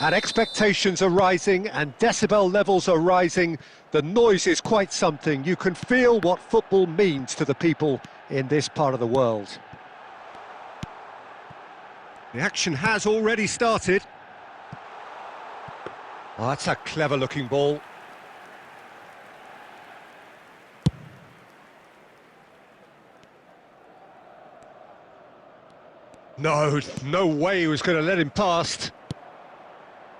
And expectations are rising and decibel levels are rising. The noise is quite something. You can feel what football means to the people in this part of the world. The action has already started. Oh, that's a clever-looking ball. No way he was going to let him past.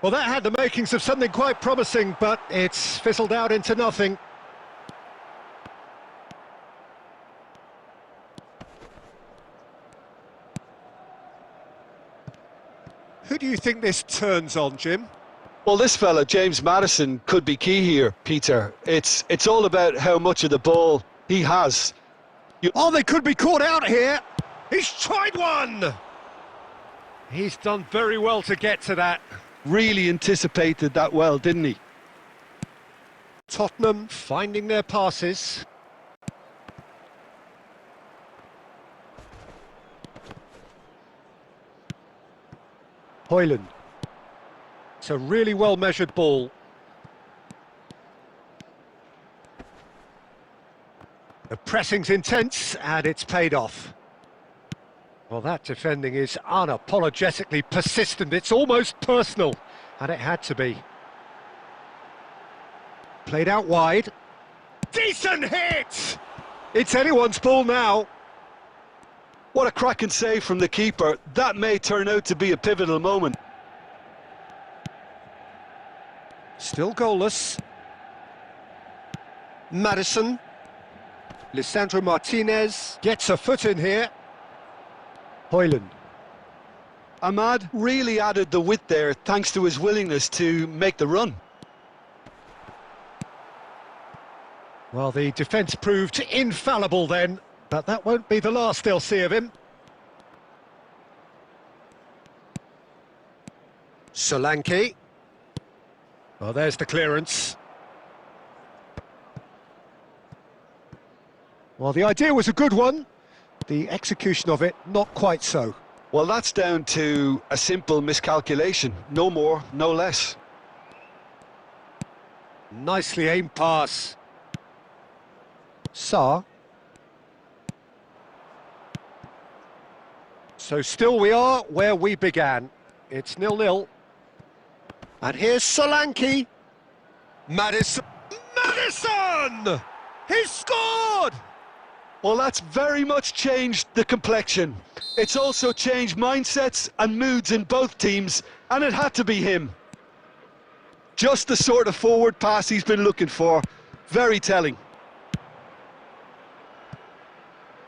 Well, that had the makings of something quite promising, but it's fizzled out into nothing. Who do you think this turns on, Jim? Well, this fella, James Maddison, could be key here, Peter. It's all about how much of the ball he has. Oh, they could be caught out here. He's tried one. He's done very well to get to that. Really anticipated that well, didn't he? Tottenham finding their passes. Højlund. It's a really well-measured ball. The pressing's intense, and it's paid off. Well, that defending is unapologetically persistent. It's almost personal, and it had to be. Played out wide. Decent hit! It's anyone's ball now. What a cracking save from the keeper. That may turn out to be a pivotal moment. Still goalless. Maddison. Lisandro Martinez gets a foot in here. Højlund. Ahmad really added the width there thanks to his willingness to make the run. Well, the defence proved infallible then, but that won't be the last they'll see of him. Solanke. Well, there's the clearance. Well, the idea was a good one. The execution of it, not quite so. Well, that's down to a simple miscalculation. No more, no less. Nicely aimed pass. Sarr. So still we are where we began. It's 0-0. And here's Solanke. Maddison. Maddison! He's scored! Well, that's very much changed the complexion. It's also changed mindsets and moods in both teams, and it had to be him. Just the sort of forward pass he's been looking for. Very telling.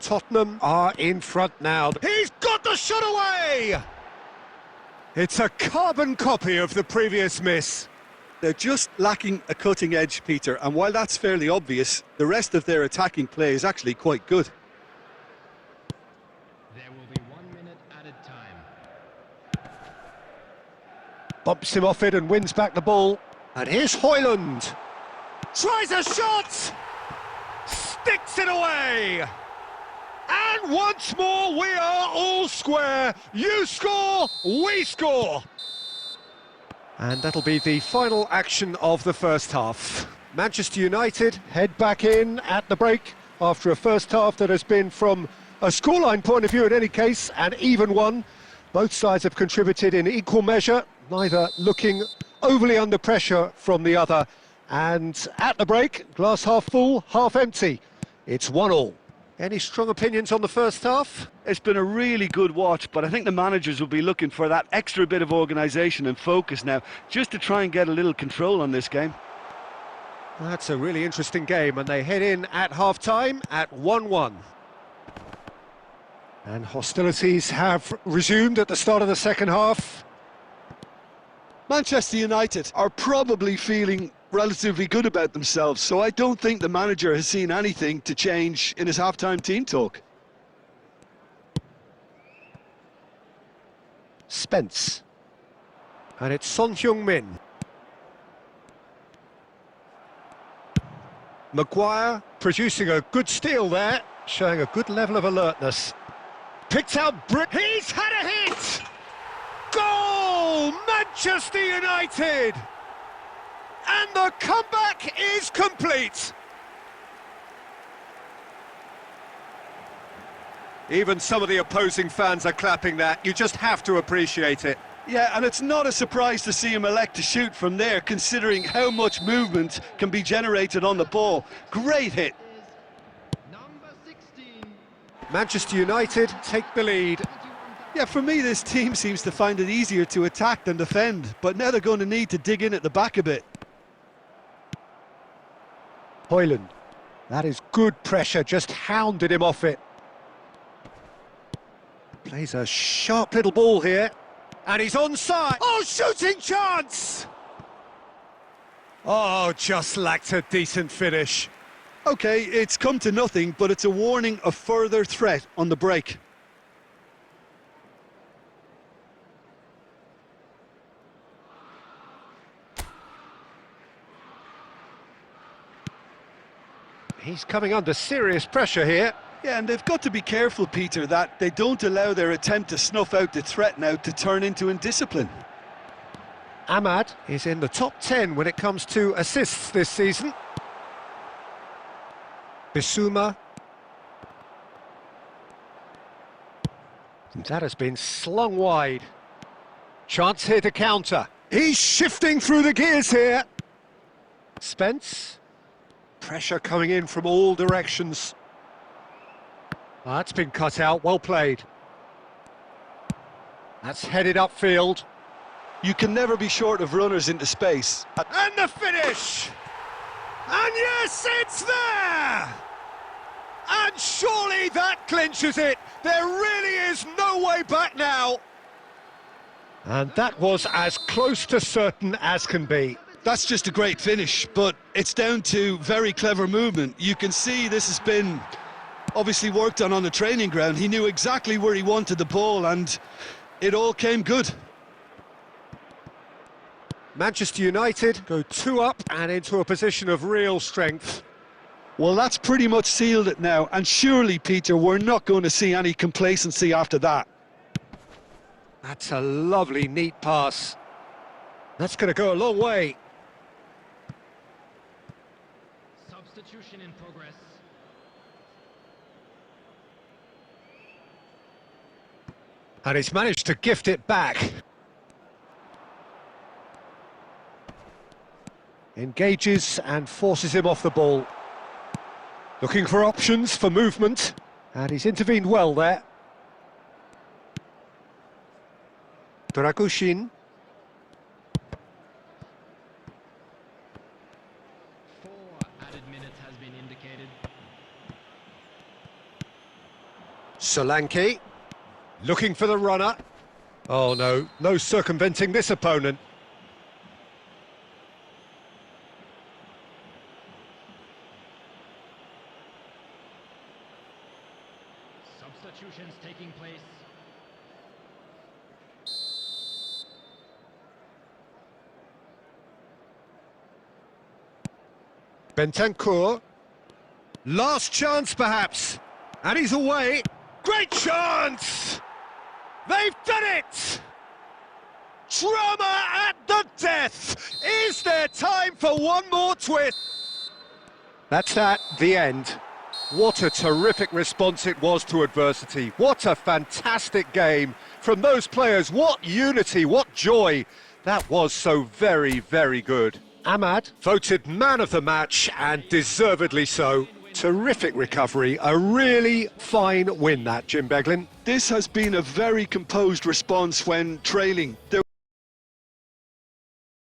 Tottenham are in front now. He's got the shot away! It's a carbon copy of the previous miss. They're just lacking a cutting edge, Peter, and while that's fairly obvious, the rest of their attacking play is actually quite good. There will be 1 minute added time. Bumps him off it and wins back the ball. And here's Højlund. Tries a shot! Sticks it away! And once more we are all square. You score, we score! And that'll be the final action of the first half. Manchester United head back in at the break after a first half that has been, from a scoreline point of view in any case, an even one. Both sides have contributed in equal measure, neither looking overly under pressure from the other. And at the break, glass half full, half empty. It's 1-1. Any strong opinions on the first half? It's been a really good watch, but I think the managers will be looking for that extra bit of organisation and focus now, just to try and get a little control on this game. That's a really interesting game, and they head in at half-time at 1-1. And hostilities have resumed at the start of the second half. Manchester United are probably feeling relatively good about themselves, so I don't think the manager has seen anything to change in his half-time team talk. Spence. And it's Son Heung-min. Maguire producing a good steal there, showing a good level of alertness. Picked out He's had a hit! Goal! goal, Manchester United! And the comeback is complete! Even some of the opposing fans are clapping that. You just have to appreciate it. Yeah, and it's not a surprise to see him elect to shoot from there, considering how much movement can be generated on the ball. Great hit. Number 16. Manchester United take the lead. Yeah, for me, this team seems to find it easier to attack than defend, but now they're going to need to dig in at the back a bit. Højlund. That is good pressure, just hounded him off it. Plays a sharp little ball here. And he's onside. Oh, shooting chance! Oh, just lacked a decent finish. Okay, it's come to nothing, but it's a warning of further threat on the break. He's coming under serious pressure here. Yeah, and they've got to be careful, Peter, that they don't allow their attempt to snuff out the threat now to turn into indiscipline. Ahmad is in the top 10 when it comes to assists this season. Bissouma. That has been slung wide. Chance here to counter. He's shifting through the gears here. Spence. Pressure coming in from all directions. Oh, that's been cut out, well played. That's headed upfield. You can never be short of runners into space. And the finish! And yes, it's there! And surely that clinches it. There really is no way back now. And that was as close to certain as can be. That's just a great finish, but it's down to very clever movement. You can see this has been obviously worked on the training ground. He knew exactly where he wanted the ball, and it all came good. Manchester United go 2 up and into a position of real strength. Well, that's pretty much sealed it now, and surely, Peter, we're not going to see any complacency after that. That's a lovely, neat pass. That's going to go a long way. Substitution in progress. And he's managed to gift it back. Engages and forces him off the ball. Looking for options for movement. And he's intervened well there. Dragushin. 4 added minutes has been indicated. Solanke. Looking for the runner. Oh no, no circumventing this opponent. Substitutions taking place. Bentancur. Last chance perhaps. And he's away. Great chance! They've done it! Drama at the death! Is there time for one more twist? That's at the end. What a terrific response it was to adversity. What a fantastic game from those players. What unity, what joy. That was so very, very good. Ahmad voted man of the match, and deservedly so. Terrific recovery, a really fine win that, Jim Beglin. This has been a very composed response when trailing. There